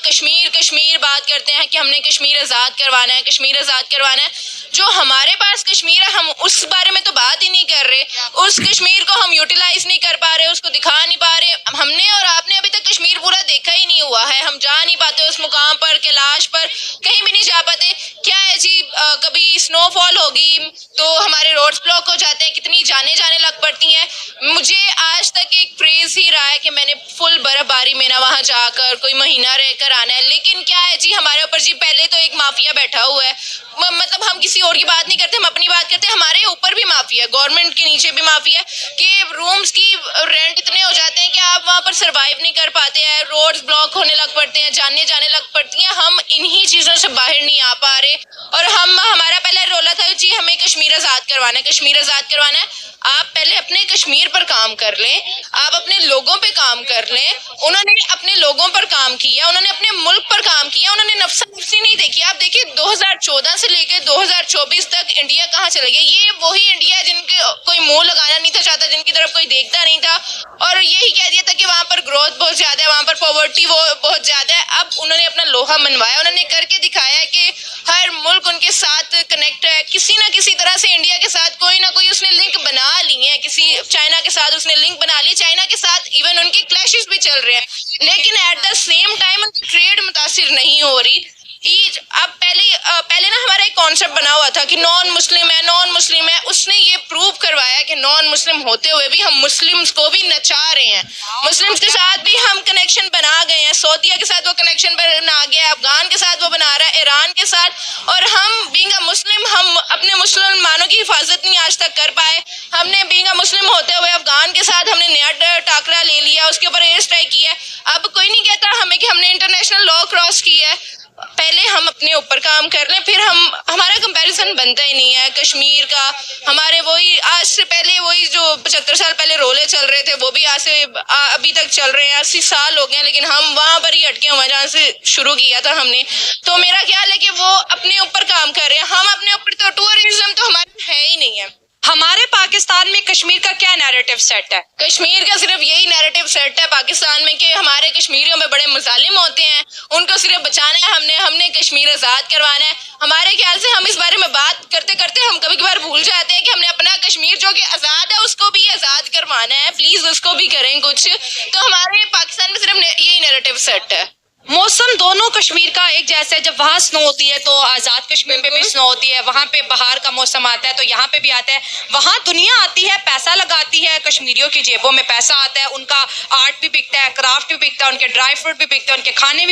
कश्मीर कश्मीर बात करते हैं कि हमने कश्मीर आज़ाद करवाना है, कश्मीर आज़ाद करवाना है। जो हमारे पास कश्मीर है हम उस बारे में तो बात ही नहीं कर रहे, उस कश्मीर को हम यूटिलाइज नहीं कर पा रहे, उसको दिखा नहीं पा रहे। हमने और आपने अभी तक कश्मीर पूरा देखा ही नहीं हुआ है, हम जा नहीं पाते उस मुकाम पर, कैलाश पर कहीं भी नहीं जा पाते। क्या है जी, कभी स्नोफॉल होगी तो हमारे रोड्स ब्लॉक हो जाते हैं, कितनी जाने लग पड़ती हैं। मुझे आज तक एक फ्रेज ही रहा है कि मैंने फुल बर्फबारी में ना वहाँ जाकर कोई महीना रहकर आना है। लेकिन क्या है जी, हमारे ऊपर जी पहले तो एक माफिया बैठा हुआ है, मतलब हम किसी और की बात नहीं करते, हम अपनी बात करते हैं। हमारे ऊपर भी माफिया है, गवर्नमेंट के नीचे भी माफिया है कि रूम्स की रेंट इतने हो जाते हैं कि आप वहाँ पर सरवाइव नहीं कर पाते हैं, रोड्स ब्लॉक होने लग पड़ते हैं, जाने लग पड़ती हैं। हम इन्हीं चीज़ों से बाहर नहीं आ पा रहे। और हमारा पहला रोला था जी हमें कश्मीर आज़ाद करवाना है, कश्मीर आज़ाद करवाना है। आप पहले अपने कश्मीर पर काम कर लें, आप अपने लोगों पे काम कर लें। उन्होंने अपने लोगों पर काम किया, उन्होंने अपने मुल्क पर काम किया, उन्होंने नफ्सा नफ्सी नहीं देखी। आप देखिए 2014 से लेकर 2024 तक इंडिया कहाँ चले गया। ये वही इंडिया है जिनके कोई मुंह लगाना नहीं था चाहता, जिनकी तरफ कोई देखता नहीं था, और यही कह दिया था कि वहाँ पर ग्रोथ बहुत ज्यादा है, वहाँ पर पॉवर्टी बहुत ज्यादा है। अब उन्होंने अपना लोहा मनवाया, उन्होंने करके दिखाया कि हर मुल्क उनके साथ कनेक्ट है। किसी ना किसी तरह से इंडिया के साथ कोई ना कोई उसने लिंक बना लिए हैं, किसी चाइना के साथ उसने लिंक बना ली, चाइना के साथ इवन उनके क्लैशेस भी चल रहे हैं, लेकिन एट द सेम टाइम उनकी ट्रेड मुतासिर नहीं हो रही। अब पहले ना हमारा एक कॉन्सेप्ट बना हुआ था कि नॉन मुस्लिम है, उसने ये प्रूव करवाया कि नॉन मुस्लिम होते हुए भी हम मुस्लिम्स को भी नचा रहे हैं, मुस्लिम्स के साथ भी हम कनेक्शन बना गए हैं। सऊदीया के साथ वो कनेक्शन बना गया, अफगान के साथ वो बना रहा है, ईरान के साथ, और हम बीइंग अ मुस्लिम हम अपने मुसलमानों की हिफाजत नहीं आज तक कर पाए। हमने बीइंग अ मुस्लिम होते हुए अफगान के साथ हमने नया टाकरा ले लिया, उसके ऊपर एयर स्ट्राइक किया। अब कोई नहीं कहता हमें कि हमने इंटरनेशनल लॉ क्रॉस किया है। पहले हम अपने ऊपर काम कर लें, फिर हमारा कंपैरिजन बनता ही नहीं है कश्मीर का। हमारे वही आज से पहले वही जो 75 साल पहले रोले चल रहे थे वो भी आज से अभी तक चल रहे हैं, 80 साल हो गए, लेकिन हम वहां पर ही अटके हुए जहाँ से शुरू किया था हमने। तो मेरा ख्याल है कि वो अपने ऊपर काम कर रहे हैं, हम अपने ऊपर तो टूरिज्म तो हमारा है ही नहीं है। हमारे पाकिस्तान में कश्मीर का क्या नैरेटिव सेट है? कश्मीर का सिर्फ यही नैरेटिव सेट है पाकिस्तान में कि हमारे कश्मीरियों में बड़े मुजालिम होते हैं, उनको सिर्फ बचाना है, हमने कश्मीर आज़ाद करवाना है। हमारे ख्याल से हम इस बारे में बात करते करते हम कभी कभार भूल जाते हैं कि हमने अपना कश्मीर जो कि आज़ाद है उसको भी आज़ाद करवाना है, प्लीज उसको भी करें कुछ। तो हमारे पाकिस्तान में सिर्फ यही नैरेटिव सेट है। मौसम दोनों कश्मीर का एक जैसा है, जब वहाँ स्नो होती है तो आज़ाद कश्मीर पे भी स्नो होती है, वहाँ पे बाहर का मौसम आता है तो यहाँ पे भी आता है। वहाँ दुनिया आती है, पैसा लगाती है, कश्मीरियों की जेबों में पैसा आता है, उनका आर्ट भी बिकता है, क्राफ्ट भी बिकता है, उनके ड्राई फ्रूट भी बिकते हैं, उनके खाने भी